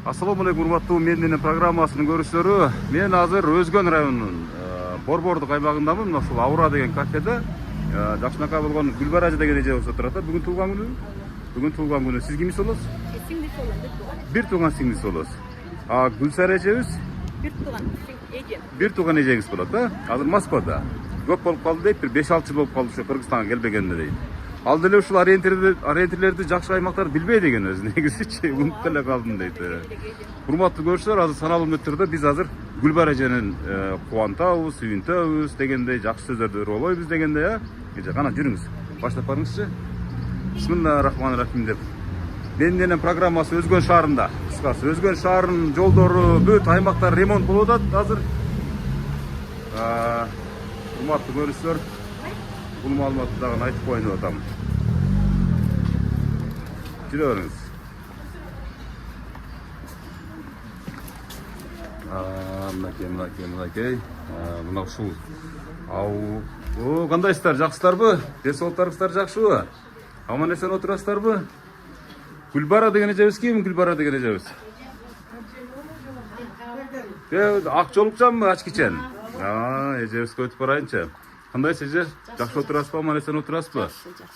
Assalamu alaikum, урматтуу Менденен программасынын көрүүчүлөрү. Мен азыр Өзгөн районунун Борбордук аймагындамын. Мына ушул Аура деген кафеде жакшынакай болгон Гүлбара деген эжебиз отурат. Бүгүн туулган күнү. Бүгүн туулган күнү. Сиз кимиз болосуз? Сиңдиси болом. Бир тууган сиңдиси болосуз. Гүлсара эжебиз? Бир тууган эжем. Бир тууган эжеңиз болот, Азыр Москвада. Көп болуп калды дейт, бир 5-6 жыл болуп калды ушу Кыргызстанга келбегенине дейт. Ал деле ушул ориентирлерди жакшы аймактарды билбейт экен өзү. Негизичи унутуп эле калдым дейт. Урматтуу көрүүчүлөр, азыр саналуу мүнөттөрдө биз азыр Гүлбара эженин кубантабыз, сүйүнтөбүз дегендей, жакшы сөздөрдү ырлойбуз дегендей, Эже, кана жүрүңүз. Баштап барыңызчы. Бисмиллахиррахманиррахим деп. Менденен программасы Өзгөн шаарында. Кыскасы, Өзгөн шаарынын жолдору, бүт аймактар ремонт болуп атат азыр. Урматтуу көрүүчүлөр, бул маалыматты дагы айтып коеюн деп атам. Жүре бериңиз. Мынакей. Мына ушул. Кандайсыздар, жакшысыздарбы? Ден соолуктарыңыздар жакшыбы? Аман эсен отурасыздарбы? Гүлбара деген эжебиз ким? Гүлбара деген эжебиз. Ак жолукчанбы, ачкичен? Эжебизге өтүп барайынчы. Кандайсыз эже? Жакшы отурасызбы, аман эсен отурасызбы?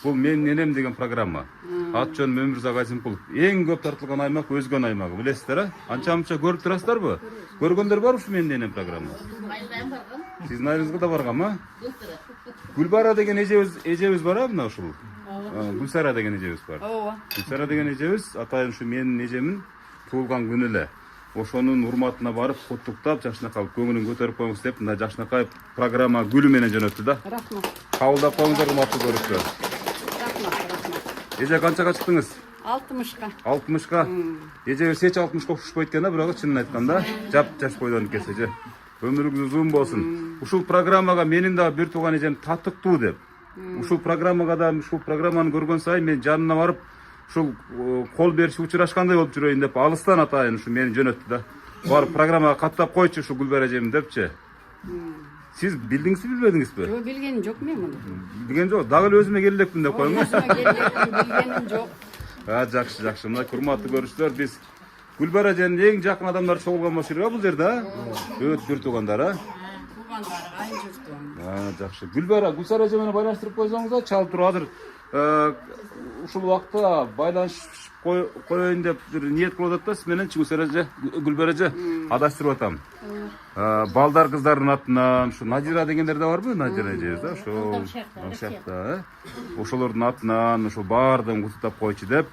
Бул Мен Энем деген программа. Ат жөн Мөмүрзак Азимкулов. Эң көп тартылган аймак Өзгөн аймагы, билесиздер, Анча-мынча көрүп турасыздарбы? Көргөндөр барбы ушу Мен Энем программасы? Сиздин айылыңызга да барганбы? Гүлбара деген эжебиз бар, мына ушул. Гүлсара деген эжебиз бар. Гүлсара деген эжебиз атайын ушу менин эжемин туулган күнү эле. Ошонун урматына барып, куттуктап, жакшынакай көңүлүн көтөрүп коюңуз деп, мына жакшынакай программа гүлү менен жөнөттү да. Рахмат. Кабылдап коюңуздар, урматтуу көрүүчүлөр. Рахмат. Эже, канчага чыктыңыз? 60ка. 60ка. Эжебиз эч 60ка окшошпойт экен да, бирок чынын айтканда, жаш бойдон экен эже. Өмүрүңүз узун болсун. Ушул программага менин дагы бир тууган эжем татыктуу деп. Ушул программаны көргөн сайын мен жанына барып, ушул кол беришип учурашкандай болуп жүрөйүн деп, алыстан атайын ушу мени жөнөттү да. Барып программага каттап койчу ушу Гүлбара эжем депчи. Сиз билдиңизби, билбедиңизби? Жок, билгеним жок мен муну. Билген жок. Дагы эле өзүмө келелекмин деп коюңуз. Өзүмө келелекмин, билгеним жок. Жакшы. Мына урматтуу көрүүчүлөр, биз Гүлбара эженин эң жакын адамдары чогулган болчу бул жерде, Өт бир туугандар, Туугандар, айын журтум. Жакшы. Гүлсара эже менен байланыштырып койсоңуз, чалып туруп азыр ушул убакта байланышып коеюн деп бир ниет кылып атат да, сиз менен Гүлбара эже адаштырып атам. Балдар кыздардын атынан, ушу Надира дегендер да барбы? Надира эжебиз да, ошол шакта, ошолордун атынан ушул баардыгын куттуктап койчу деп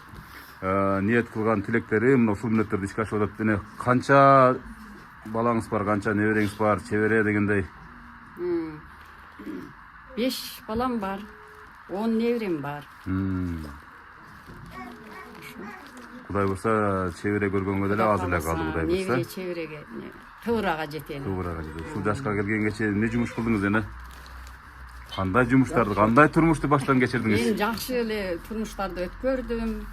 ниет кылган тилектерим мына ушул мүнөттөрдү ишке ашып атат. Дене канча балаңыз бар, канча небереңиз бар, чебере дегендей? 5 балам бар. 10 неберем бар. Кудай бурса, чебере көргөнгө деле аз эле калды, Кудай бурса. Небере чебереге тыбырага жетели. Ушул жашка келгенге чейин эмне жумуш кылдыңыз эне? Кандай жумуштарды, кандай турмушту баштан кечирдиңиз? Мен жакшы эле турмуштарды өткөрдүм.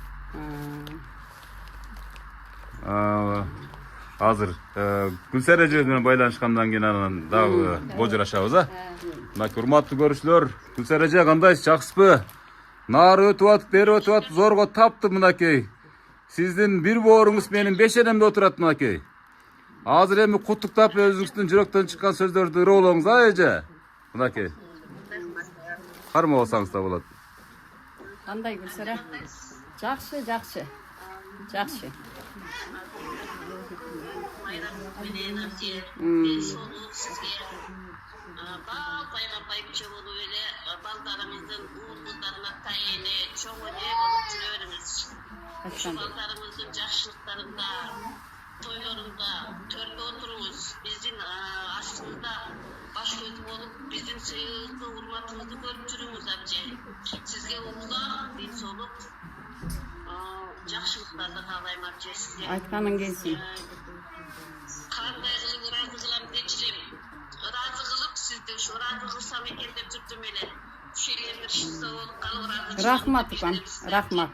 Азыр Гүлсара эже менен байланышкандан кийин анан дагы божурашабыз, Мына урматтуу көрүүчүлөр, Гүлсара эже кандайсыз, жакшысызбы? Нары өтүп атып, бери өтүп атып, зорго таптым мынакей. Сиздин бир бооруңуз менин бешенемде отурат мынакей. Азыр эми куттуктап өзүңүздүн жүрөктөн чыккан сөздөрдү ырлооңуз, эже? Мынакей. Кармабасаңыз да болот. Кандай Гүлсара? Жакшы. Пайгамбайымча болуп эле балдарыңыздын уулдарына тайыны чоң эле болуп жүрө бериңиз. Ошол балдарыңыздын жакшылыктарында, тойлорунда төрдө отуруңуз. Биздин астыбызда баш көз болуп, биздин сыйыңызды, урматыңызды көрүп жүрүңүз, абже. Сизге узак ден соолук, жакшылыктарды каалайм, абже, сизге. Айтканың келсин. Кандай кылып ыраазы кылам дечирем. Ыраазы кылып, сизди ушу ыраазы кылсам экен деп жүрдүм эле. Ушу эле бир соолук калып ыраазы. Рахмат укам, рахмат.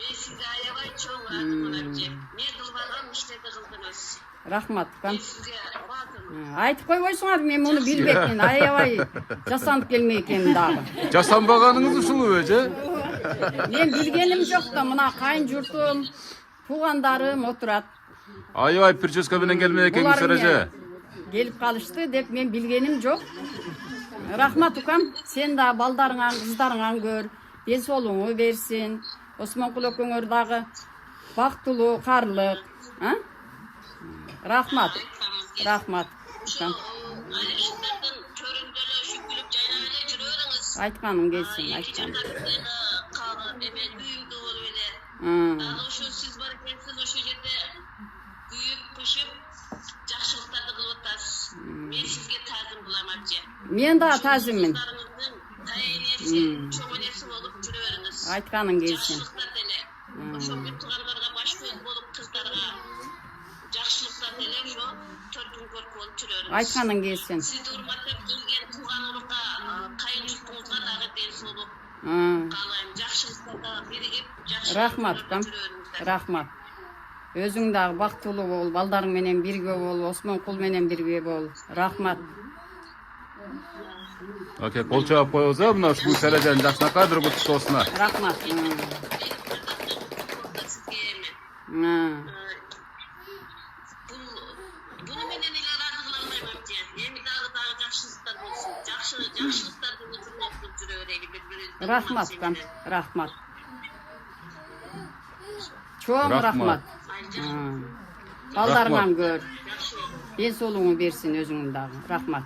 Мен сизге аябай чоң ыраазымын, абже. Мен кылбаган иштерди кылдыңыз. Рахмат укам. Мен сизге ыраазымын. Айтып койбойсуңар, мен муну билбекмин. Аябай жасанып келмей экенин дагы. Жасанбаганыңыз ушул эже? Мен билгеним жок да, мына кайын журтум, туугандарым отурат. Аябай прическа менен келмей экен Гүлсара эже. Келип калышты деп мен билгеним жок. Рахмат укам, сен да балдарыңан, кыздарыңан көр, ден соолугуңу берсин. Осмонкул экөөңөр дагы бактылуу, карлык, а? Рахмат. Рахмат. Укам. Алиштердин төрүндө эле ушу күлүп жайнап эле жүрөбүрүңүз. Айтканың келсин, айтканың. Эмен үйүңдө болуп эле. Дагы ошо сиз бар экенсиз ошо жерде күйүп, кышып жакшылыктарды кылып атасыз. Мен сизге таазим кылам ажы. Мен да таазиммин. Тайенеси, чоң энеси болуп жүрө бериңиз. Айтканың келсин. Жакшылыктар деле. Ошо бүт туугандарга баш көз болуп кыздарга жакшылыктар деле ошо төркүн көркү болуп жүрө бериңиз. Айтканың келсин. Сизди урматтап келген тууган урукка, кайын журтуңузга дагы ден соолук каалайм. Жакшылыктарда биригип, жакшы. Рахмат, укам. Рахмат. Өзүң дагы бактылуу бол, балдарың менен бирге бол, Осмонкул менен бирге бол. Рахмат. Окей, кол чаап коебуз а, мына ушул Гүлсара эженин жакшынакай бир куттуктоосуна. Рахмат. Сизге эми. Буну менен эле ыраазы кыла албайм амчы. Эми дагы жакшылыктар болсун. Жакшылыктарды өтүрмөк кылып жүрө берели бири-бирибизге. Рахмат, укам. Рахмат. Чоң рахмат. Балдарыңан көр. Ден соолугуңу берсин өзүңүн дагы. Рахмат.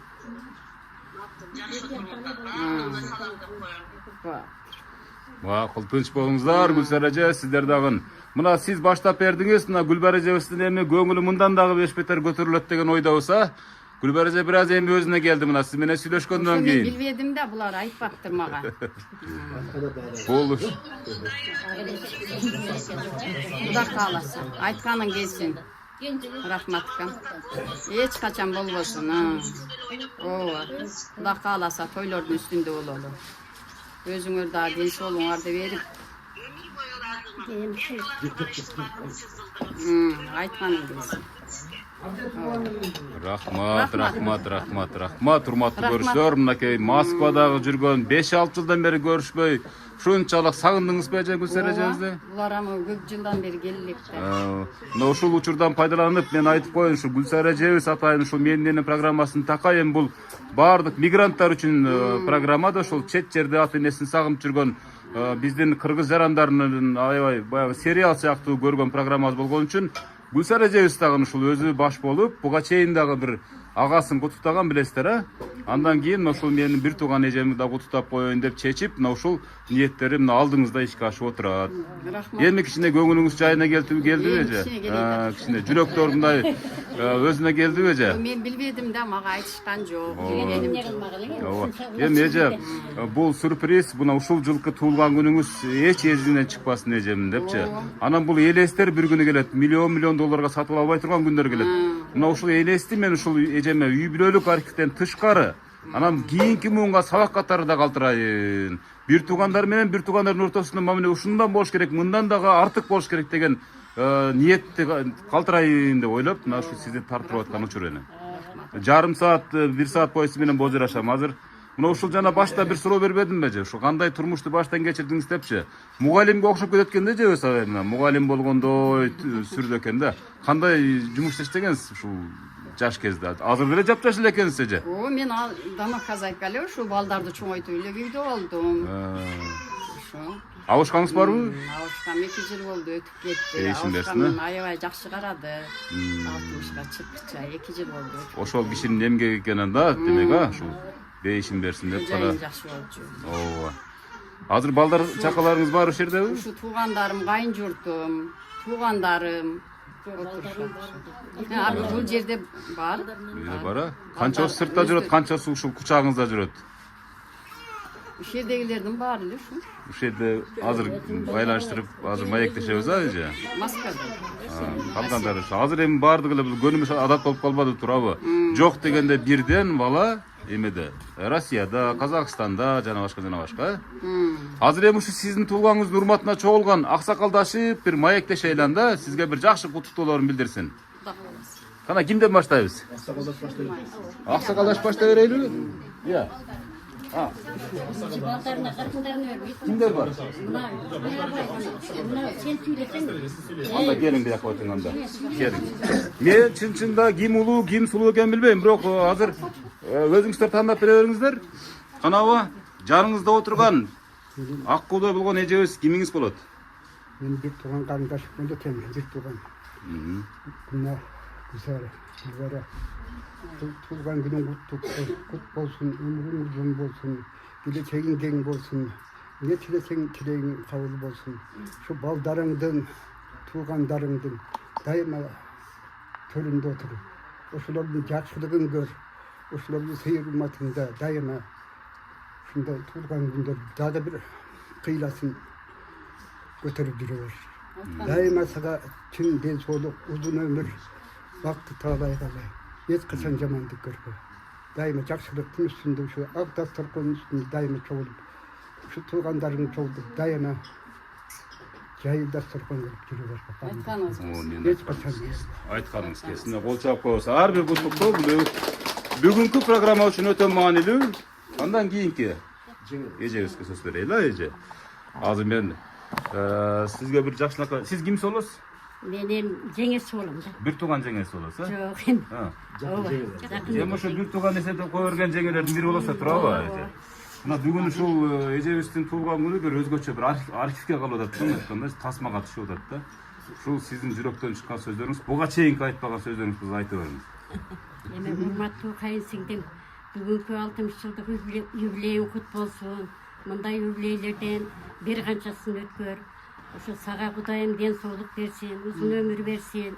Макул, тынч болуңуздар Гүлсара эже, сиздер дагы. Мына сиз баштап бердиңиз, мына Гүлбара эжебиздин эми көңүлү мындан дагы беш бетер көтөрүлөт деген ойдобуз а. Гүлбара эже бир аз эми өзүнө келди мына сиз менен сүйлөшкөндөн Мен кийин. билбедим да, булар айтпаптыр мага. Бул Кудай кааласа, айтканың келсин. Рахмат укам. Эч качан болбосун. Ооба. Кудай кааласа тойлордун үстүндө бололу. Өзүңөр дагы ден соолугуңарды берип, айтканың келсин. Рахмат, урматтуу көрүүчүлөр. Мынакей Москвадагы жүргөн 5-6 жылдан бери көрүшпөй, ушунчалык сагындыңызбы эже Гүлсара эжебизди? Булар ама көп жылдан бери келиптир. Мына ушул учурдан пайдаланып, мен айтып коеюн, ушу Гүлсара эжебиз атайын ушул менин программасын такай, эми бул баардык мигранттар үчүн программа да, ушул чет жерде ата энесин сагынып жүргөн биздин кыргыз жарандарынын аябай баягы сериал сыяктуу көргөн программабыз болгон үчүн Гүлсара эжебиз дагы ушул өзү баш болуп, буга чейин дагы бир агасын куттуктаган билесиздер а. Андан кийин ушул менин бир тууган эжемди да куттуктап коеюн деп чечип, мына ушул ниеттери мына алдыңызда ишке ашып отурат. Рахмат. Эми кичине көңүлүңүз жайына келдиби эже? Кичине жүрөктөр мындай өзүнө келдиби эже? Мен билбедим да, мага айтышкан жок. Эми эже, бул сюрприз, мына ушул жылкы туулган күнүңүз эч эсиңен чыкпасын эжемин депчи. Анан бул элестер бир күнү келет, миллион долларга сатып албай турган күндөр келет. Мына ушул элести мен ушул эжеме үй бүлөлүк архивден тышкары, анан кийинки муунга сабак катары да калтырайын. Бир туугандар менен бир туугандардын ортосунда мамиле ушундан болуш керек, мындан дагы артык болуш керек деген ниетти калтырайын деп ойлоп, мына ушу сизди тартырып аткан учур эне. Жарым саат, 1 саат бою сиз менен божурашам азыр. Мына ушул жана башта бир суроо бербедимби эже? Ушу кандай турмушту баштан кечирдиңиз депчи. Мугалимге окшоп кетет экен да эжебиз, мына мугалим болгондой сүрдү экен да. Кандай жумуш иштегенсиз ушул жаш кезде? Азыр деле жапжаш эле экенсиз эже. Мен домохозяйка эле ушу балдарды чоңойтуп эле үйдө болдум. Ошо. Абышкаңыз барбы? Абышкам 2 жыл болду, өтүп кетти. Эшин берсин, Абышкам аябай жакшы карады. 60га чыккыча 2 жыл болду. Ошол кишинин эмгеги экенин да, демек а, ушул бейишин берсин деп кала. Жакшы болчу. Ооба. Азыр балдар чакаларыңыз бар ушул жердеби? Ушу туугандарым, кайын журтум, туугандарым бул жерде бар. Бар а? Канчасы сыртта жүрөт, канчасы ушул кучагыңызда жүрөт? Ушул жердегилердин баары эле ушу. Ушул жерде азыр байланыштырып, азыр маектешебиз а эже? Москвада. Калгандар ушу. Азыр эми баардыгы эле бул көнүмүш адат болуп калбады турабы? Жок дегенде бирден бала эмеде, Россияда, Казакстанда жана башка. Азыр эми ушу сиздин туулгаңыздын урматына чогулган аксакалдашып бир маектешейлен да, сизге бир жакшы куттуктоолорун билдирсин. Кана кимден баштайбыз? Аксакалдаш баштай берели? Иә. Baldarına, kırkınlarına örmeyiz. Kimler var? Buna sen söylesen. Anda gelin bir dakika oturun anda. Gelin. Men çın-çında kim ulu, kim sulu eken bilbeyim. Biroq hazır özüңүздөр тандап бере бериңиздер. Канабы жаныңызда отурган акылдуу болгон эжебиз кимиңиз болот? Benim bir tuğan kardeşim da temin bir tuğan. Günah güzel, güzel. Tuğan günün kut olsun, ömrün uzun olsun, geleceğin genç olsun. Ne tilesen tileğin kavul olsun. Şu baldarındın, tuğandarındın daima köründe oturur. Oşuların yaşlılığını gör. Oşuların seyir ummatında daima şunda tuğan günde daha da bir kıyılasın. Götürüp duruyor. Daima sana tüm den soluk, uzun ömür, vakti tağlay kalay. Hiç kısan zamandık görme. Daima jakşılıktın üstünde, şu ak dastarkonun üstünde daima çoğulup, şu tuğanların çoğulup, daima cahil dastarkon görüp duruyor. Hiç kısan değil. Айтканыңыз келсин. Кол чаап коебуз. Ар бир куттуктоо бүгүнкү программа үчүн өтө маанилүү. Андан кийинки эжебизге сөз берейли, эже. Азыр мен sizge bir жакшылыкка. Siz kimsiz olasiz? Benim жеңесі болом да. Bir tuğan жеңesi olasiz, ha? Жоқ эми. Ha. Ооба. Эми ошо bir tuğan эсептеп кое берген жеңелердин бири болса турабы, эже? Мына бүгүн ушул эжебиздин туулган күнү бир өзгөчө бир архивге калып атат да, айтканда тасмага түшүп атат да. Ушул сиздин жүрөктөн чыккан сөздөрүңүз, буга чейинки айтпаган сөздөрүңүздү айтып бериңиз. Эми урматтуу кайынсиңдим, бүгүнкү 60 жылдык юбилейиң кут болсун. Мындай юбилейлерден бир канчасын өткөр. Ошо сага Кудайым ден соолук берсин, узун өмүр берсин,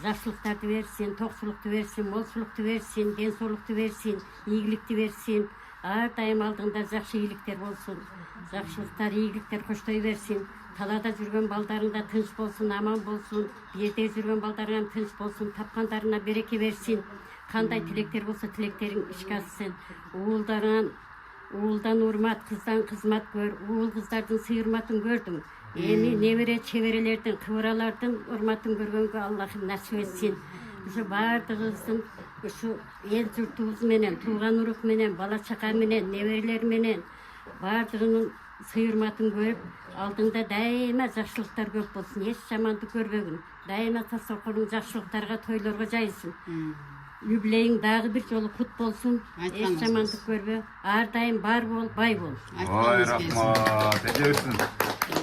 жакшылыктарды берсин, токчулукту берсин, молчулукту берсин, ден соолукту берсин, ийгиликти берсин. Ар дайым алдыңда жакшы ийгиликтер болсун. Жакшылыктар, ийгиликтер коштой берсин. Талада жүргөн балдарыңда тынч болсун, аман болсун. Бирде жүргөн балдарыңа тынч болсун, тапкандарына береке берсин. Кандай тилектер болсо тилектериң ишке ашсын. Уулдан урмат, кыздан кызмат көр. Уул кыздардын сыйырматын көрдүң. Эми небере чеберелердин, кыбыралардын урматын көргөнгө Аллахым насип этсин. Ушу баардыгыбыздын ушу эл журтубуз менен, тууган урук менен, бала чака менен, неберелер менен баардыгынын сыйырматын көрүп, алдыңда дайыма жакшылыктар көп болсун, эч жамандык көрбөгүн. Дайыма тасокорун жакшылыктарга, тойлорго жайсын. Юбилейиң дагы бир жолу кут болсун. Эч жамандык көрбө. Ар дайым бар бол, бай бол. Ой, рахмат. Эжебиздин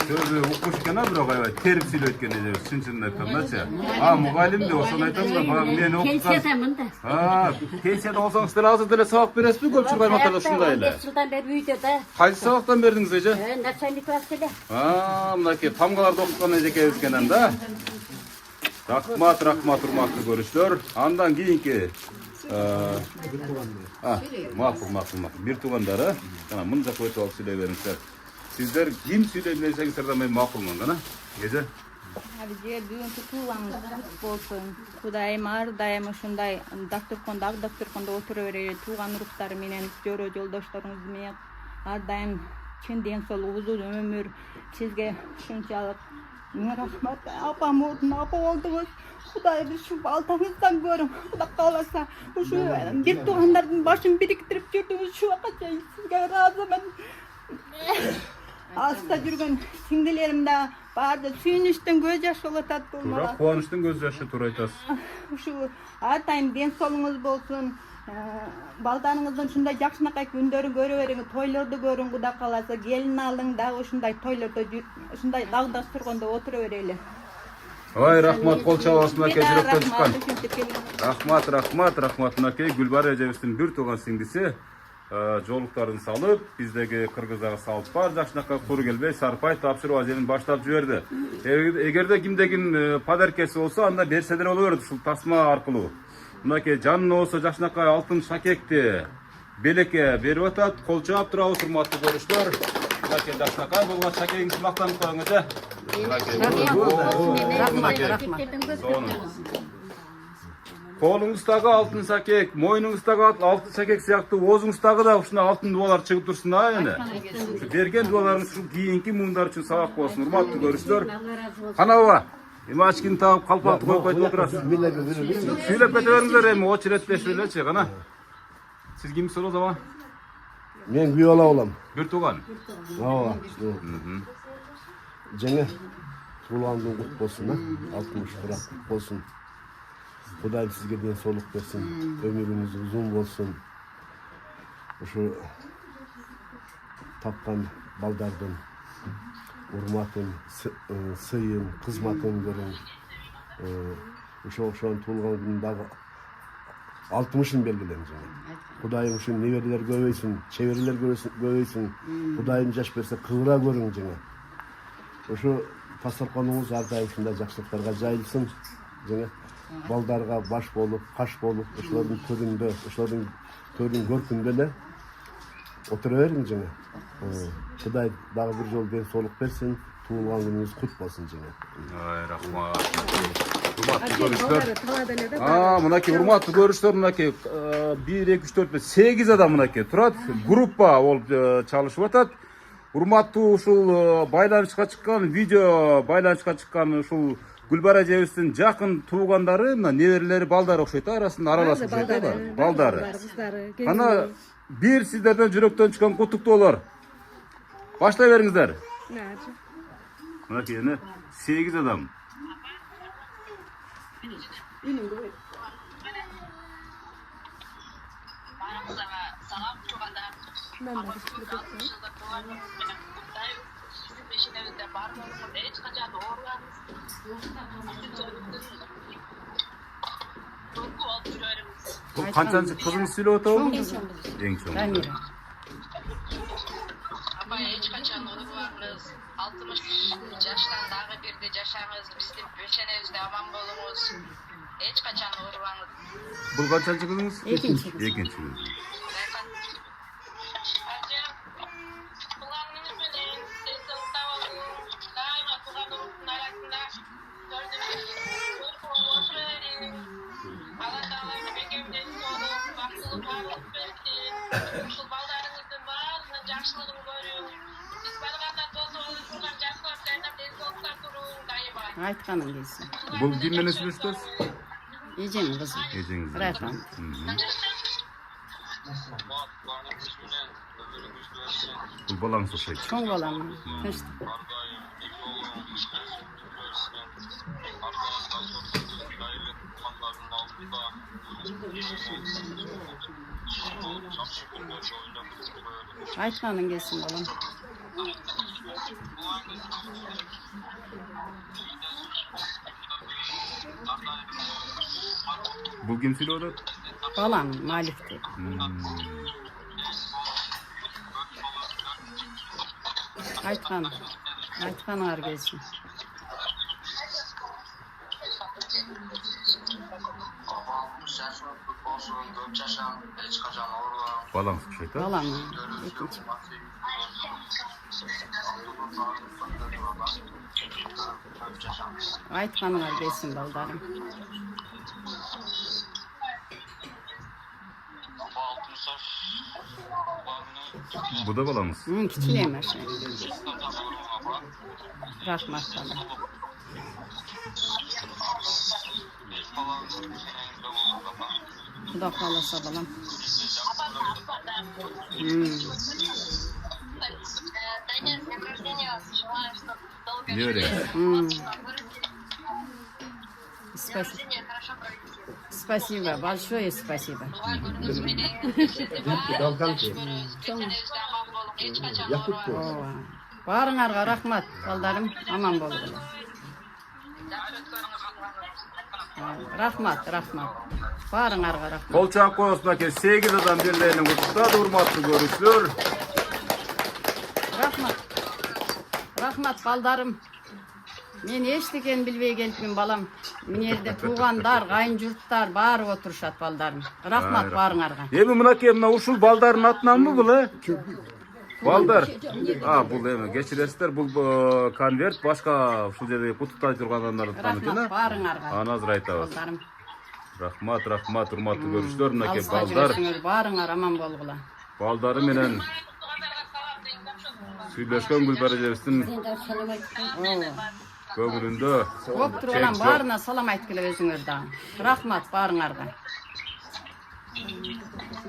сөзү укмуш экен, бирок аябай терип сүйлөйт экен эжебиз, чын-чынын айткандачы. Мугалим да ошону айтам да, баягы мен окуткан. Пенсиядамын да. Пенсияда болсоңуз деле азыр деле сабак бересизби? Көп жылдар катары ушундай эле. 5 жылдан бери үйдө да. Кайсы сабактан бердиңиз эже? Начальник басты эле. Мынакей тамгаларды окуткан эжекебиз экен да. Рахмат, урматтуу көрүүчүлөр. Андан кийинки макул. Бир туугандары, жана мын жакка өтүп алып сүйлөй бериңиздер. Сиздер ким сүйлөй берсеңиздер да мен макулмун гана. Эже. Абиже бүгүнкү туулган болсун. Кудайым ар дайым ушундай дактырконда, ак дактырконда отура берели, тууган уруктары менен, жөрө жолдошторуңуз менен ар дайым чын ден соолук, узун өмүр сизге ушунчалык. Мына рахмат, апам апа болдуңуз. Кудай ушу балдарыңыздан көрүң. Кудай кааласа, ушу бир туугандардын башын бириктирип жүрдүңүз. Ушуга чейин сизге ыраазымын. Аста жүргөн сиңдилерим да баарды сүйүнүчтөн көз жаш болуп атат бул Туура, мага. кубанычтын көз жашы, туура айтасыз. Ушу ар дайым ден соолугуңуз болсун. Балдарыңыздын ушундай жакшынакай күндөрүн көрө бериңиз, тойлорду көрүң, Кудай кааласа, келин алың дагы ушундай тойлордо ушундай ак дастуркондо отура берели. Ой, рахмат, кол чабасыз мынакей жүрөктөн чыккан. Рахмат мынакей Гүлбара эжебиздин бир тууган сиңдиси жолуктарын салып, биздеги кыргыздагы салып бар жакшынакай куру келбей сарпай тапшыруу азенин баштап жиберди. Эгерде кимдегин подаркеси болсо, анда берсе деле боло берет ушул тасма аркылуу. Мынакей жанына болсо жакшынакай алтын шакекти белекке берип атат. Кол чаап турабыз, урматтуу көрүүчүлөр. Мынакей жакшынакай болгон шакегиңизди мактанып коюңуз, Колуңуздагы алтын шакек, мойнуңуздагы алтын шакек сыяктуу оозуңуздагы да ушундай алтын дубалар чыгып турсун эне. Берген дубаларыңыз ушул кийинки муундар үчүн сабак болсун, урматтуу көрүүчүлөр. Канаба, эми ачкини таап калпакты коюп койтуп отурасыз. Сүйлөп кете бериңиздер, эми очереддешип элечи, кана. Сиз кимсиз болосуз ама? Мен күйөө ала болам. Бир тууган. Ооба. Жаңа туылғандың құт болсын, 60 құрақ құт болсын. Құдай сізге денсаулық берсін, өміріңіз ұзын болсын. Ушу тапқан балдардың урматын, сыйын, қызматын көрің. Ошон туылған күндағы 60-ын белгілен жаңа. Құдайым үшін неберлер көбейсін, чеберлер көбейсін. Құдайым жаш берсе қыра көрің жаңа. Ошо тастарқаныңыз ардайымшында жақсылықтарға жайылсын. Жаңа балдарға баш болып, қаш болып, ошолордун төрүндө, ошолордун төрүн көркүндө эле отура бериң жаңа. Құдай дагы бир жолу денсаулык берсин, туылган күнүңүз кут болсун жаңа. Ай, рахмат. Урматтуу көрүүчүлөр. Мынакей урматтуу көрүүчүлөр, мынакей 1 2 3 4 5 8 адам мынакей турат. Группа болуп чалышып атат. Урматтуу ушул байланышка чыккан, видео байланышка чыккан ушул Гүлбара эжебиздин жакын туугандары, мына неберелери, балдары окшойт, арасында аралашып жүрөт, балдары. Ана бир сиздерден жүрөктөн чыккан куттуктоолор. Баштай бериңиздер. Мынакей 8 адам. Салам туғандар. Пешенебизде бар болуңуз, эч качан ооруңуз. Толку болуп жүрөрүңүз. Бул канчанчы кызыңыз сүйлөп атабы? Эң чоң. Дамира. Апа эч качан ооруңуз. 60 жаштан дагы бирде жашаңыз, биздин пешенебизде аман болуңуз. Эч качан ооруңуз. Бул канчанчы кызыңыз? Экинчи. Экинчи. Айтканың келсин. Бул ким менен сүйлөшөсүз? Эжем кызым. Эжеңиз. Райхан. Бул балаңыз окшойт. Чоң балам. Айтканың келсин балам. Бул ким сүйлөп атат? Балам Малик деп. Айтканыңар келсин. Балаңыз окшойт, а? Балам экинчи. Айтканыңар келсин балдарым. Бу да балаңыз. Кичине эмес. Рахмат балам. Кудай кааласа балам. Таня, с днем рождения вас. Желаю, чтобы долго Не вариант. Спасибо. хорошо провести. Спасибо, большое спасибо. Ооба. Баарыңарга рахмат, балдарым, аман болгула. Рахмат. Баарыңарга рахмат. Кол чаап коебуз, мынакей 8 адам бирлерин куттуктады, урматтуу көрүүчүлөр. Рахмат балдарым. Мен эчтекени билбей келипмин балам. Мына жерде туугандар, кайын журттар баары отурушат балдарым. Рахмат баарыңарга. Эми мынакей мына ушул балдардын атынанбы бул, э? Балдар. Бул эми кечиресиздер, бул конверт башка ушул жерде куттуктай турган адамдарды таанытын, Рахмат баарыңарга. Аны азыр айтабыз. Балдарым. Рахмат, урматтуу көрүүчүлөр, мынакей Алыска балдар. жүрөсүңөр, баарыңар аман болгула. Балдары менен сүйлөшкөн Гүлбара эжебиздин көңүлүндө Көп турган баарына салам айткыла өзүңөр дагы. Рахмат баарыңарга.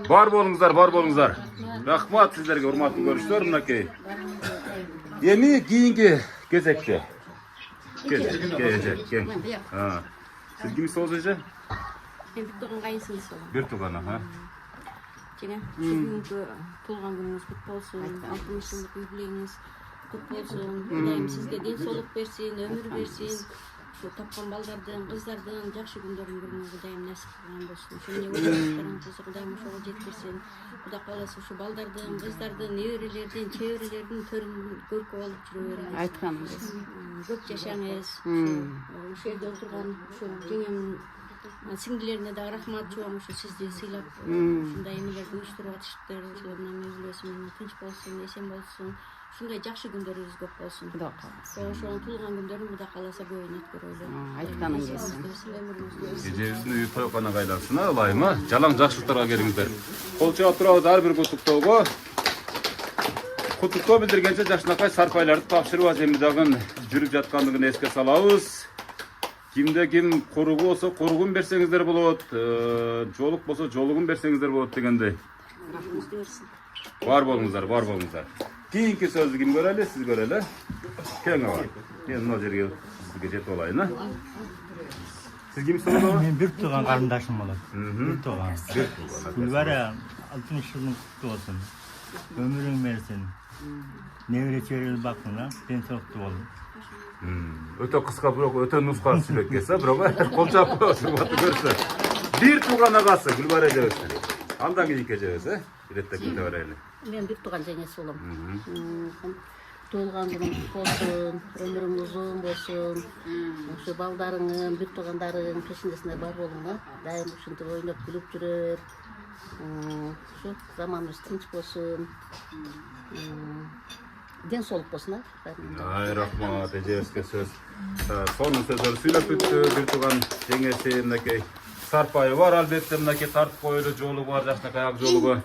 Бар болуңуздар. Рахмат сиздерге, урматтуу көрүүчүлөр, мынакей. Эми кийинки кезекте. Кезек. Сиз кимсиз эже? Мен bir tuğan kayınsınız olan. Бир тууган, Жеңе, бүгүнкү туулган күнүңүз кут болсун. 60 жылдык юбилейиңиз кут болсун. Кудайым сизге ден соолук берсин, өмүр берсин. Şu тапкан балдардын, кыздардын жакшы күндөрүн көрүүгө Кудайым насип кылган болсун. Ошо эмне ойлоңуздар, Кудайым ошого жеткирсин. Кудай кааласа ушу балдардын, кыздардын, неберелердин, чеберелердин төрүн көркө алып жүрө бериңиз. Айтканыңыз. Көп жашаңыз. Ошол жерде отурган ошо жеңем сиңдилерине да рахмат чоң, ошо сизди сыйлап ушундай эмелерди уюштуруп атышыптыр. Ошолордун мезгилеси менен тынч болсун, эсен болсун. Ушундай жакшы күндөрүбүз көп болсун. Кудай кааласа. Ошонун туулган күндөрүн Кудай кааласа көбүн өткөрөлү. Айтканыңыз келсин. Эжебиздин үйү тойканага айлансын, ылайымы? Жалаң жакшылыктарга келиңиздер. Кол чаап турабыз ар бир куттуктоого. Куттуктоо билдиргенче жакшынакай сарпайларды тапшырып эми дагы жүрүп жаткандыгын эске салабыз. Кимде ким куругу болсо куругун берсеңиздер болот, жолук болсо жолугун берсеңиздер болот дегендей. Бар болуңуздар. Кийинки сөздү ким көрөлү? Сиз көрөлү. Кең ага. Мен мына жерге сизге жетип алайын, Сиз кимсиз? Мен бир тууган карындашым болот. Бир тууган. Гүлбара 60 жылдын куттуу болсун. Өмүрүң берсин. Небере чеберелер бактыңа, ден соолуктуу болун. Өтө кыска, бирок өтө нускасы сүйлөп келсе, бирок кол чаап коесуңбаты көрсө. Бир тууган агасы Гүлбара эжебиздин. Андан кийинки эжебиз, Иретте күтө берели. Мен bir tuğan жеңesi болом. Туулган күнүң кут болсун, өмүрүң узун болсун. Ошо балдарыңын, bir туугандарың пешиндесинде бар болуңар. Дайым ушинтип ойноп күлүп жүрөр. Ошо заманыбыз тынч болсун. Ден соолук болсун, Ай, рахмат, эжебизге сөз. Сонун сөздөрдү сүйлөп бүттү, бир тууган жеңеси мынакей. Сарпайы бар, албетте мынакей тартып коюлу жолу бар, жакшынакай ак жолу.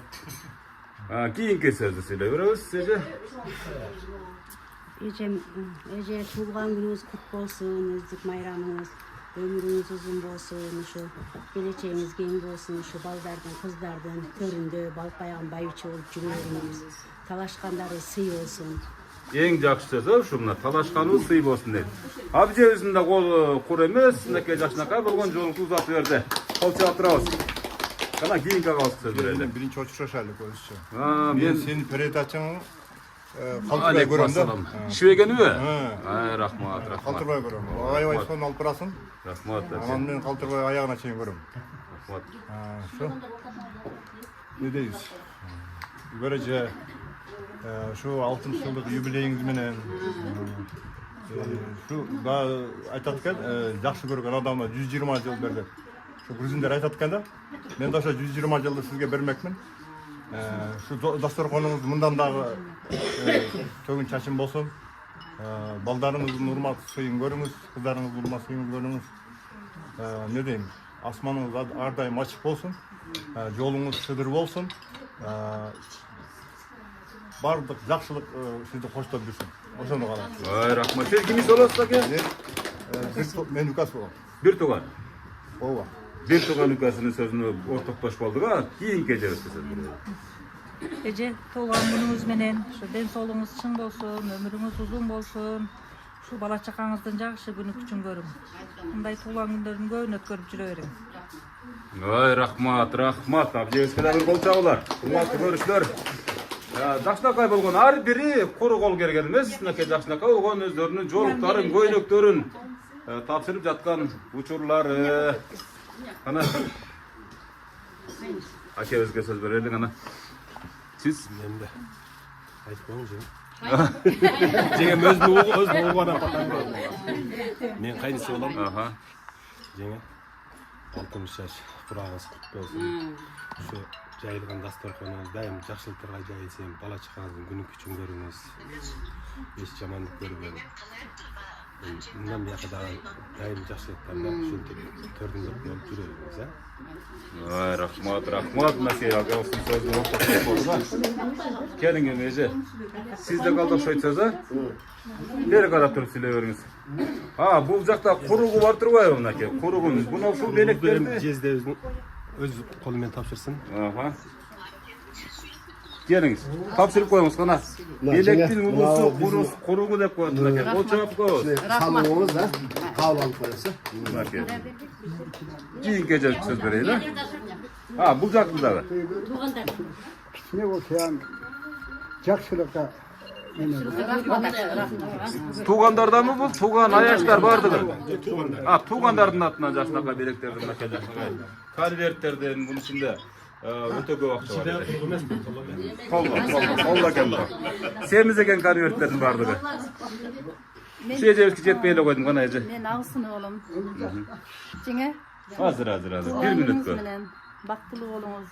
Кийинки сөздү сүйлөй беребиз, эже. Эже туулган күнүңүз кут болсун, өздүк майрамыңыз, өмүрүңүз узун болсун, ошо келечегиңиз кең болсун, ошо балдардын, кыздардын төрүндө балпайган байчы болуп жүрө бериңиз. Талашкандары сый болсун. Эң жакшы сөз ушу мына талашканыбыз сый болсун дейт. Абжебиздин да колу кур эмес, мынакей жакшынакай болгон жолуңузду узатып берди. Кол чаап турабыз. Кана кийинки агабызга сөз берели. Биринчи очурашайлы көзчү. Мен Сенин передачаңы калтырбай көрөм да. Шибегениби? Ай, рахмат. Калтырбай көрөм. Аябай сонун алып барасың. Рахмат. Анан мен калтырбай аягына чейин көрөм. Рахмат. Ошо. Не дейбиз? Береже şu 60 yıllık юбилейиңиз менен şu да айтат экен, жакшы көргөн адамга 120 жыл берди. Şu грузиндер айтат экен да. Мен да ошо 120 жылды сизге бермекмин. Şu дасторконуңуз мындан дагы төгүн чачын болсун. Балдарыңыздын урмат сыйын көрүңүз, кыздарыңыздын урмат сыйын көрүңүз. Не дейм? Асманыңыз ар дайым ачык болсун. Жолуңуз шыдыр болсун. Бардык жакшылык сизди коштоп жүрсүн. Ошону каалайм. Ай, рахмат. Сиз кимиз болосуз аке? Мен укас болом. Бир тууган. Ооба. Бир тууган укасынын сөзүнө ортоктошуп алдык, кийинки эжебизге сөз берели. Эже туулган күнүңүз менен ушу ден соолугуңуз чың болсун, өмүрүңүз узун болсун. Ушу бала чакаңыздын жакшы күнү күчүн көрүң. Мындай туулган күндөрүн көбүн өткөрүп жүрө бериң. Ай, рахмат. Абжебизге да бир кол чабуулар. Урматтуу көрүүчүлөр. Жакшынакай болгон ар бири куру кол келген эмес, мынакей жакшынакай болгон өздөрүнүн жолуктарын, көйлөктөрүн тапшырып жаткан учурлары. Кана акебизге сөз берели, кана. Сиз Менде айтып коюң жеңем. Жеңем өзүнүн угуна батам. Мен кайнысы болом. Жеңем 60 жаш курагыңыз кут болсун. Ушу жайылган дасторконуңуз дайым жакшылыктарга жайылсын, бала чакаңыздын күнү күчүн көрүңүз. Эч жамандык көрбөңүз. Мындан бияка дагы дайым жакшылыктарда ушинтип төрдүңүз болуп жүрөбүз, Ай, рахмат. Мынакей агабыздын сөзүн ортоктоп болду. Келиң эже. Сиз да калды окшойт сөз, Бери карап туруп сүйлөй бериңиз. Бул жакта куругу бар турбайбы мынакей? Куругун. Буну ушул белектерди. Жездебиздин өз колу менен тапшырсын. Аха. Келиңиz. Тапшырып коюңуз кана. Электин улусу куругу деп коет экен. Кол чаап коебуз. Салыңыз да кабыл алып коесуз. Мынакей. Кийинки эже сөз берейин, а? Бул жактын дагы. кичине болсо ham жакшылыкка Туугандардамы бул? Тууган аяштар бардыгы. Туугандардын атынан жашынака белектердин мынакей жашынакай. Конверттерден бунун ичинде өтө көп акча бар. Колдо экен бул. Семиз экен конверттердин бардыгы. Şu ecevizki jetpey ele koydum kana ece. Men ağısın oğlum. Cine? Hazır. Bir minut koy. Baktılı olunuz.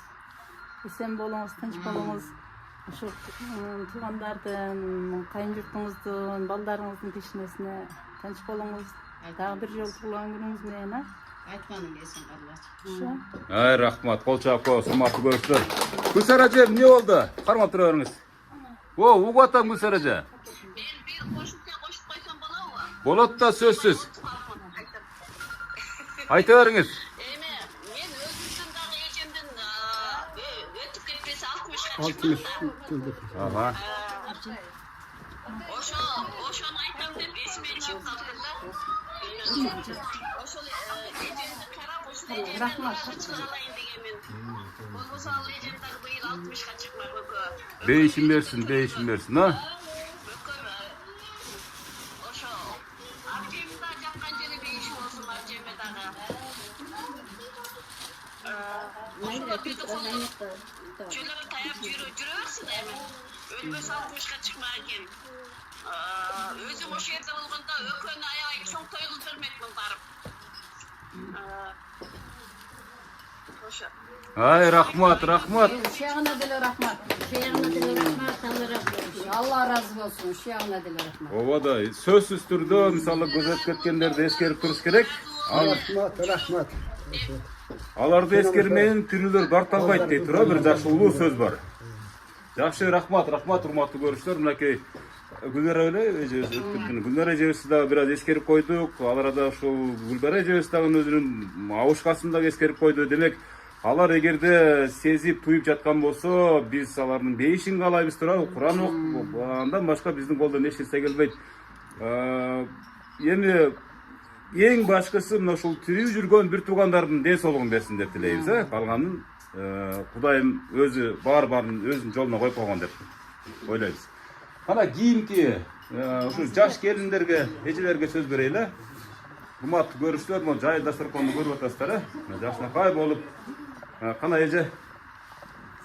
Esen bolunuz, tinç bolunuz. Şu tuğanlardan, kayınjurtuңuздун, baldarыңыздын тишинесине tinç bolunuz. Dagы bir жол туулган күнүңүз менен, а? Айтқаның келсін Алла. Ay rahmat, kol çabuk koy, sırmatlı görüşler. Gülser Hacı ne oldu? Karma duruyorsunuz. Uğu atam Gülser Hacı. Bolat da sözsüz. Aytıveriniz. Men özümdün dagı ejemdin ötüp ketpesi 60'ga 60 çıktım da. yıldır. Aha. Oşonu aytam dep esime çıkıp kalktım da. Oşol ejemdi karap oşol ejemden dagı çıkıp alayın degemin. Bolbosa al ejem dagı bıyıl 60'ga çıkmak ökö. Değişim versin ha. Çölleri tayap yürüyorsun hemen. Ölmesi 60'ga çıkmarken. Özüm o şehirde olganda ökön ayağı çok toyulur vermekmin barıp. Ay rahmat. Şeyhine dile rahmat. Allah razı olsun. Şeyhine dile rahmat. Ova da sözsüz türde misалы gözet ketkenlerdi eskerip turuş gerek. Rahmat. Аларды эскермейин тирүүлөр карталбайт дейт тура бир жакшы улуу сөз бар. Жакшы рахмат урматтуу көрүүчүлөр. Мынакей Гүлнара Гүлнара эжебизди дагы бир аз эскерип койдук. Ал арада ушул Гүлбара эжебиз дагы өзүнүн абышкасын дагы эскерип койду. Демек, алар эгерде сезип туюп жаткан болсо, биз алардын бейишин каалайбыз тура. Куран окуп, андан башка биздин колдон эч нерсе келбейт. Эми эң башкысы мына ушул тирүү жүргөн бир туугандардын ден соолугун берсин деп тилейбиз. Калганын Кудайым өзү баарын өзүнүн жолуна коюп койгон деп ойлойбуз. Кана кийинки ушу жаш келиндерге, эжелерге сөз берели. Урматтуу көрүүчүлөр, могу жай дасторконду көрүп атасыздар. Жашынакай болуп. Кана эже,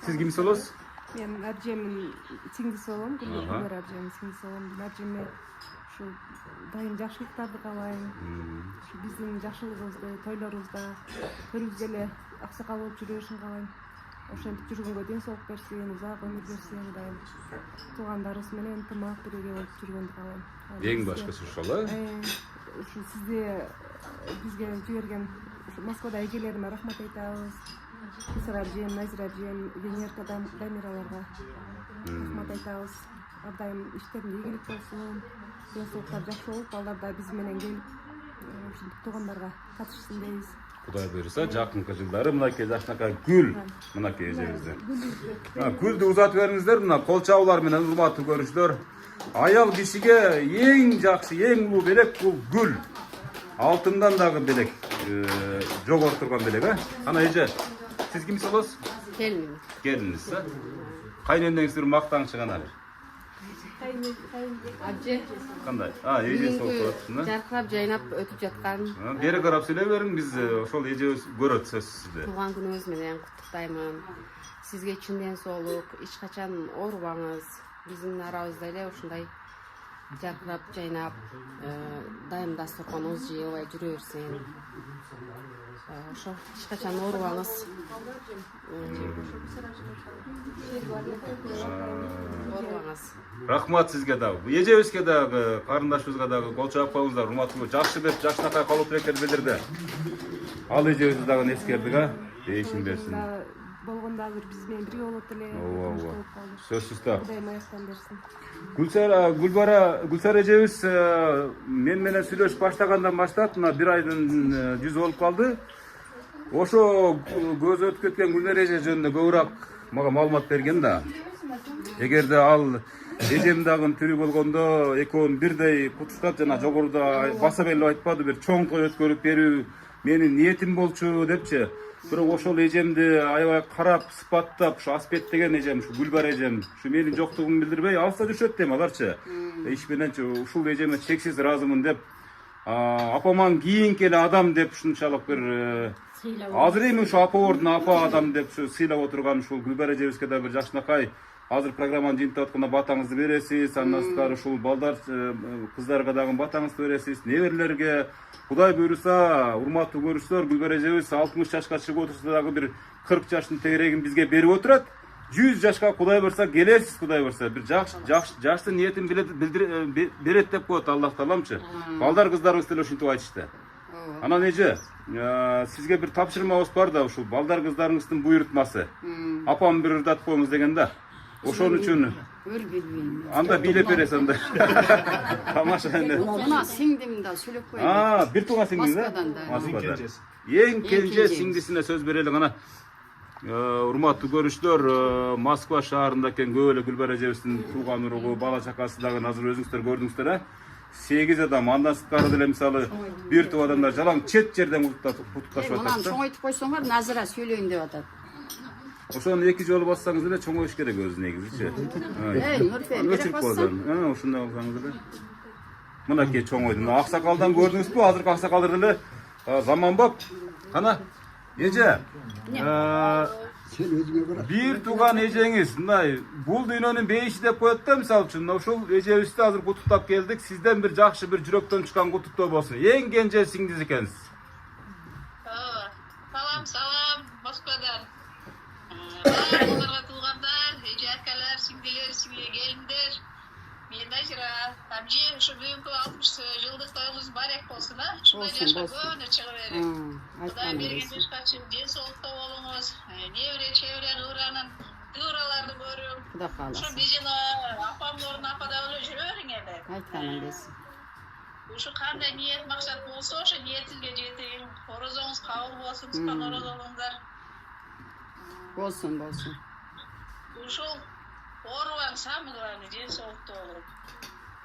сиз кимсиз болосуз? Мен Аржемин сиңдиси болом, Гүлнара Аржемин сиңдиси болом. Аржеме şu dayım жакшылыктарды каалайм. Şu биздин жакшылыгыбызды, тойлорубузда көрүбүзгеле аксакал болуп жүрө беришин каалайм. Ошентип жүргөнгө ден соолук берсин, узак өмүр берсин дайым. Туугандарыбыз менен ынтымак бирге болуп жүргөндү каалайм. Эң башкысы ушул, Ушу сизде бизге жиберген Москвада эжелериме рахмат айтабыз. Гүлсара Аржем, Назира Аржем, Венерка Дамираларга рахмат айтабыз. Ар дайым иштеринде ийгилик болсун. Ден соолуктар жакшы болуп, балдар да биз менен келип, ушинтип туугандарга катышсын дейбиз. Кудай буйруса, жакынкы жылдары мынакей жашынакай Гүл, мынакей эжебизде. Гүлдү узатып бериңиздер, мына кол чабуулар менен урматтуу көрүүчүлөр. Аял кишиге эң жакшы, эң улуу белек бул гүл. Алтындан дагы белек, жогору турган белек, Ана эже, сиз кимсиз болосуз? Келиниз, Кайненеңиздин мактаңчы гана. Ажы. Кандай? Эже сол турат. Жаркырап жайнап өтүп жаткан. Бери карап сүйлөй бериң, биз ошол эжебиз көрөт сөзсүз сизди. Туулган күнүңүз менен куттуктаймын. Сизге чын ден соолук, эч качан оорубаңыз. Биздин арабызда эле ушундай жаркырап жайнап, дайым дасторконуңуз жыйылбай жүрө берсин. Ошо эч качан оорубаңыз. Рахмат сизге дагы. Эжебизге дагы, карындашыбызга дагы кол чаап коюңуздар. Урматтуу жакшы берип, жакшынакай калуу тилектерди билдирди. Ал эжебизди дагы эскердик, Дейишин берсин. Болгондо азыр биз менен бирге болот эле. Сөзсүз да. Кудайым аяктан берсин. Гүлсара эжебиз мен менен сүйлөшүп баштагандан баштап, мына бир айдын жүзү болуп калды. Ошо көз өтүп кеткен Гүлнар эже жөнүндө көбүрөөк мага маалымат берген да. Эгерде ал эжем дагы тирүү болгондо экөөнү бирдей кутуштап жана жогоруда баса белип айтпады, бир чоң той өткөрүп берүү менин ниетим болчу депчи. Бирок ошол эжемди аябай карап, сыпаттап, ушу Аспет деген эжем, ушу Гүлбар эжем, ушу менин жоктугумду билдирбей алыста жүрүшөт дейм аларчы. Иш мененчи ушул эжеме чексиз ыраазымын деп, апаман кийинки эле адам деп ушунчалык бир азыр эми ушу апа ордуна апа адам деп ушу сыйлап отурган ушул Гүлбар эжебизге да бир жакшынакай азыр программаны жыйынтып атканда батаңызды бересиз, андан сырткары ушул балдар кыздарга дагы батаңызды бересиз, неберелерге. Кудай буйруса, урматтуу көрүүчүлөр, Гүлбар эжебиз 60 жашка чыгып отурса дагы бир 40 жаштын тегерегин бизге берип отурат. 100 жашка Кудай буйруса келесиз, Кудай буйруса бир жаштын ниетин берет деп коет Аллах Тааламчы. Балдар кыздарыбыз деле ушинтип айтышты. Анан эже, сизге бир тапшырмабыз бар да, ушул балдар кыздарыңыздын буйрутмасы. Апам бир ырдатып коюңуз деген да. Ошон үчүн анда бийлеп бересиз анда. Тамаша энди. Мына сиңдим да сүйлөп коеюн. Бир тууган сиңдиң да? Москвадан. Эң кенже сиңдисине сөз берели гана. Урматтуу көрүүчүлөр, Москва шаарында экен көп эле Гүлбар эжебиздин тууган уругу, бала чакасы дагы азыр өзүңүздөр көрдүңүздөр, 8 адам, андан сырткары деле мисалы бир топ адамдар жалаң чет жерден кутукташып атат. Мына чоңойтуп койсоңор, Назира сүйлөйүн деп атат. Ошону 2 жолу бассаңыз эле чоңоюш керек өзү негизичи. Нурпен, керек бассаң. Ушундай кылсаңыз эле. Мынакей чоңойду. Аксакалдан көрдүңүзбү? Азыркы аксакалдар деле заманбап. Кана, эже. Сен өзүңө кара. Бир тууган эжеңиз, мындай бул дүйнөнүн бейиши деп коет да, мисалы үчүн. Ошол эжебизди азыр кутуктап келдик. Сизден бир жакшы бир жүрөктөн чыккан кутуктоо болсун. Эң кенже сиңдиз экенсиз. Салам, Москвадан. Балдарга туугандар, эже акалар, сиңдилер, сиңе келиндер. Мен Назира, тамжи, ушу бүгүнкү 60 жылдык тоюңуз барек болсун, а? Ушундай жашка көбүнө чыгып берип. Кудай берген жашка чыгып, ден соолукта болуңуз. Небере, чебере, ууранын, туураларды көрүп. Кудай кааласа. Ушу бизин апамдын ордуна апада эле жүрө бериң эле. Айтканың келсин. Ушу кандай ниет максат болсо, ошо ниетиңизге жетиң. Орозоңуз кабыл болсун, туткан орозолуңдар. Болсун. Ушул оорубаң, самыгыбаң, ден соолукта болуп.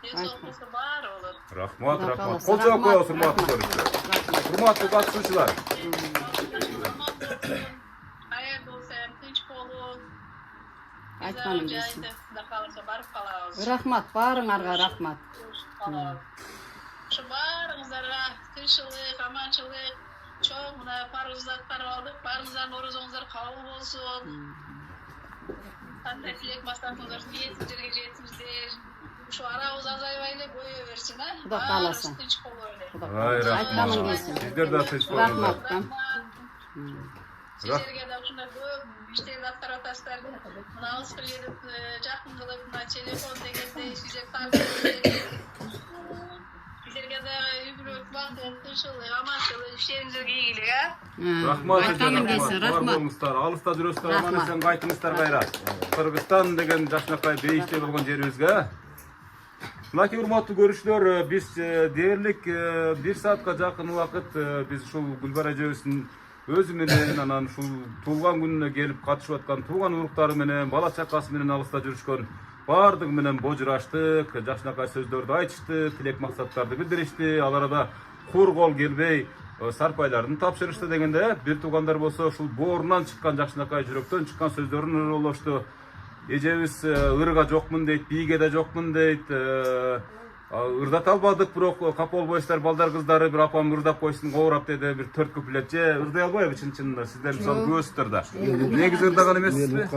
Ден соолукта баары болот. Рахмат. Кол жооп коебуз, урматтуу көрүүчүлөр. Урматтуу катышуучулар. Каерде болсом, тынч болуп. Айтканың келсин. Кудай кааласа барып калабыз. Рахмат, баарыңарга рахмат. Ушу баарыңыздарга тынччылык, аманчылык, чоң мына парызды аткарып алдык. Баарыңыздардын орозоңуздар кабыл болсун. Кандай тилек мактаныңыздар, ниетиңерге жетиңиздер. Ушу арабыз азайбай эле көбөйө берсин, а? Кудай кааласа. Тынч боло эле. Айтканың келсин. Сиздер да тынч болуңуздар. Сиздерге да ушундай көп иштерди аткарып атасыздар. Мына алыска келип, жакын кылып, мына телефон дегенде сиздер тартып. Сиздерге да үйгүлүк, бакыт, тынччылык, аманчылык, иштериңизге ийгилик, а? Рахмат. Айтканың келсин, рахмат. Алыста жүрөсүздөр, аман эсен кайтыңыздар кайра. Кыргызстан деген жакшынакай бейиште болгон жерибизге. Мынакей урматтуу көрүүчүлөр, биз дээрлик 1 саатка жакын убакыт биз ушул Гүлбар эжебиздин өзү менен, анан ушул туулган күнүнө келип катышып аткан тууган уруктары менен, бала чакасы менен алыста жүрүшкөн баардыгы менен божураштык, жакшынакай сөздөрдү айтышты, тилек максаттарды билдиришти. Ал арада кур кол келбей сарпайларын тапшырышты дегенде, бир туугандар болсо ушул боорунан чыккан жакшынакай жүрөктөн чыккан сөздөрүн ыролошту. Эжебиз ырга жокмун дейт, бийге да жокмун дейт. Ырдата албадык, бирок капа болбойсуздар, балдар кыздары бир апам ырдап койсун, коорап деди, бир 4 куплет же ырдай албайбы чын-чынында? Сиздер мисалы күбөсүздөр да. Негизи ырдаган эмессизби?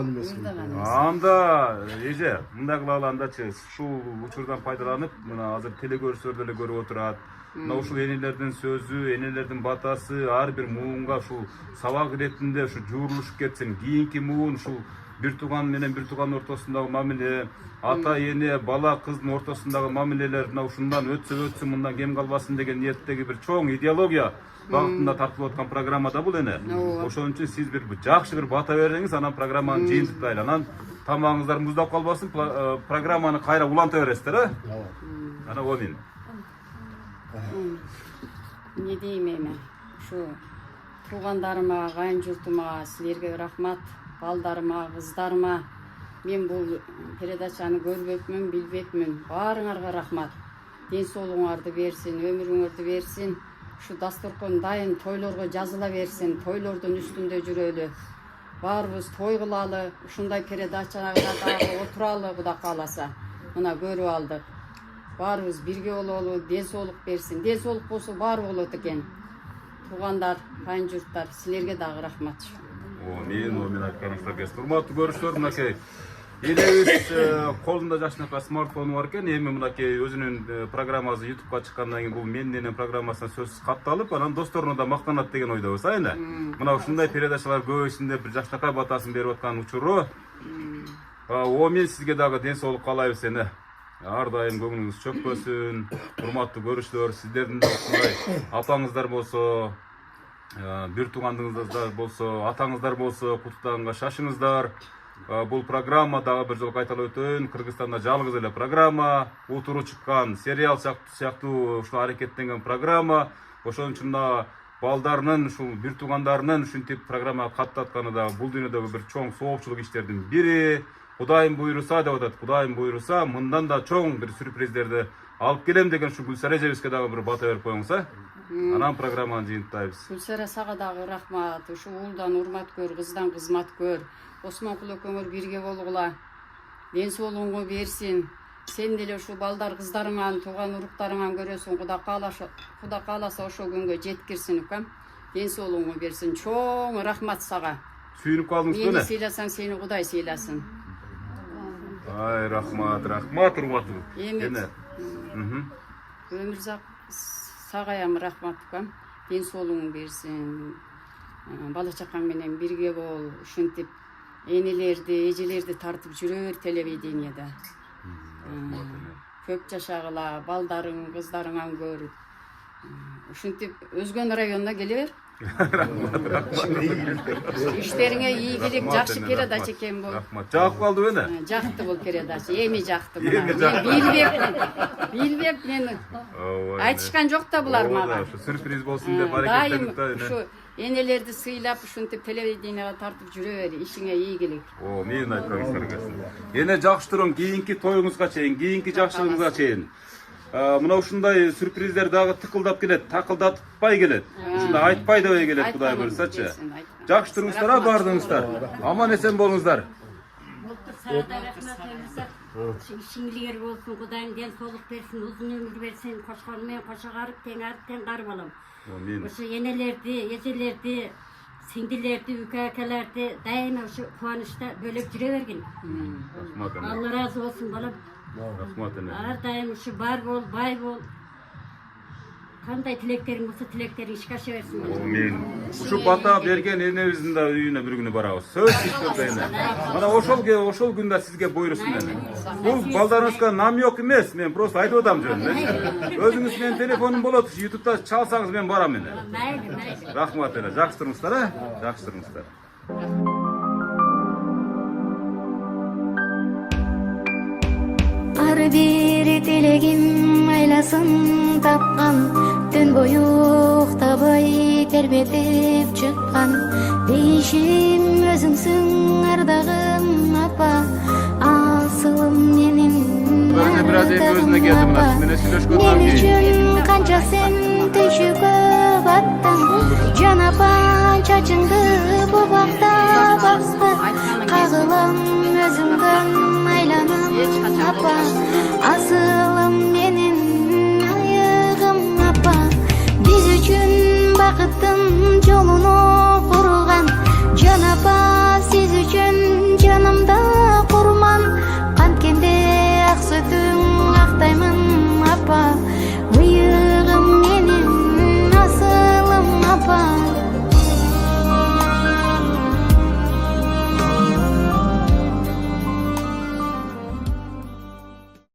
Анда эже, мындай кыла алгандачы, ушул учурдан пайдаланып, мына азыр телекөрүүчүлөр деле көрүп отурат. Мына ушул энелердин сөзү, энелердин батасы ар бир муунга ушул сабак иретинде ушу жуурулушуп кетсин. Кийинки муун ушул бир тууган менен бир тууган ортосундагы мамиле, ата эне, бала кыздын ортосундагы мамилелер мына ушундан өтсүн, мындан кем калбасын деген ниеттеги бир чоң идеология багытында тартылып аткан программа да бул эне. Ошон үчүн сиз бир жакшы бир бата берсеңиз, анан программаны жыйынтыктайлы. Анан тамагыңыздар муздап калбасын, программаны кайра уланта бересиздер, а? Ana omin. Ne diyeyim emin? Şu туугандарыма, кайын журтума силерге рахмат. Балдарыма, кыздарыма. Мен бул передачаны көрбөкмүн, билбекмин. Баарыңарга рахмат. Ден соолугуңарды берсин, өмүрүңөрдү берсин. Ушу дасторкон дайым тойлорго жазыла берсин. Тойлордун үстүндө жүрөлү. Баарыбыз той кылалы, ушундай передачага дагы отуралы Кудай кааласа. Мына көрүп алдык. Баарыбыз бирге бололу, ден соолук берсин. Ден соолук болсо баары болот экен. Туугандар, кайын журттар, силерге дагы рахмат. Мен айтканыңыздарга урматтуу көрүүчүлөр, мынакей элебиз колунда жакшынакай смартфону бар экен. Эми мынакей өзүнүн программасы YouTube'га чыккандан кийин бул Меннен программасына сөзсүз катталып, анан досторуна да мактанат деген ойдобуз, айна. Мына ушундай передачалар көбөйсүн деп бир жакшынакай батасын берип аткан учуру. Мен сизге дагы ден соолук каалайбыз эне. Ар дайым көңүлүңүз чөкпөсүн. Урматтуу көрүүчүлөр, сиздердин да ушундай апаңыздар болсо, бир туугандыгыңыздар болсо, атаңыздар болсо, куттуктаганга шашыңыздар. Бул программа дагы бир жолу кайталап өтөйүн. Кыргызстанда жалгыз эле программа, утуру чыккан сериал сыяктуу ушул аракеттенген программа. Ошон үчүн да балдарынын, ушул бир туугандарынын ушинтип программага каттатканы да бул дүйнөдөгү бир чоң соопчулук иштердин бири. Кудайым буйруса деп атат. Кудайым буйруса, мындан да чоң бир сюрприздерди алып келем деген ушу Гүлсара эжебизге дагы бир бата берип коюңуз, Анан программаны жыйынтайбыз. Гүлсара сага дагы рахмат. Ушу уулдан урмат көр, кыздан кызмат көр. Осмонкул экөөңөр бирге болгула. Ден соолугуңду берсин. Сен деле ушу балдар кыздарыңан, тууган уруктарыңан көрөсүң. Кудай кааласа ошол күнгө жеткирсин укам. Ден соолугуңду берсин. Чоң рахмат сага. Сүйүнүп калдыңыз Мени беле? сыйласаң, сени Кудай сыйласын. Ай, рахмат, урматтуу. Эми өмүрзак сагаям рахмат укам. Ден соолугуң берсин. Бала чакаң менен бирге бол. Ушинтип энелерди, эжелерди тартып жүрө бер телевидениеде. Көп жашагыла, балдарың, кыздарыңан көр. Ушинтип өзгөн районуна келе бер. Иштериңе ийгилик, жакшы передача экен бул. Рахмат. Жагып калды эне? Жакты бул передача, эми жакты. Билбеп мен. Айтышкан жок да булар мага. Ушу сюрприз болсун деп Дайым аракеттенип ушу энелерди сыйлап, ушинтип телевиденияга тартып жүрө бер, ишиңе ийгилик. Мен айтканыңыздар келсин. Эне жакшы туруң, кийинки тоюңузга чейин, кийинки жакшылыгыңызга чейин. Мына ушундай сюрприздер дагы тыкылдап келет, такылдатпай келет. Ушундай айтпай дебей келет, Кудай буйрсачы. Жакшы туруңуздар, баардыгыңыздар. Аман эсен болуңуздар. Сага да рахмат ойлосак, ишиңилер болсун, Кудайым ден соолук берсин, узун өмүр берсин, кошкон менен кошо карып, тең кар балам. Ошо энелерди, эжелерди, сиңдилерди, үкө акаларды дайыма ушу кубанычта бөлөп жүрө бергин. Рахмат. Алла разы болсун балам. Рахмат эне. Ар дайым ушу бар бол, бай бол. Кандай тилектериң болсо, тилектериң ишке аша берсин. Мен ушу бата берген энебиздин да үйүнө бир күнү барабыз. Сөзсүз түрдө эне. Мына ошол күндө сизге буйрусун эне. Бул балдарыңызга намек эмес, мен просто айтып атам жөн. Өзүңүз менин телефонум болот, YouTube'да чалсаңыз мен барам эне. Майли. Рахмат эне. Жакшы туруңуздар, Жакшы туруңуздар. Ар бир тилегим айласын тапкан, түн бою уктабай тербетип чыккан. Дейишим өзүңсүң ардагым апа, асылым менин. Өзүнө келди мына менен сүйлөшкөндөн Мен кийин. үчүн канча сен түйшүккө баттың, жан апа чачыңды бубакта басты. Кагылам өзүңдөн айланам апа, асыл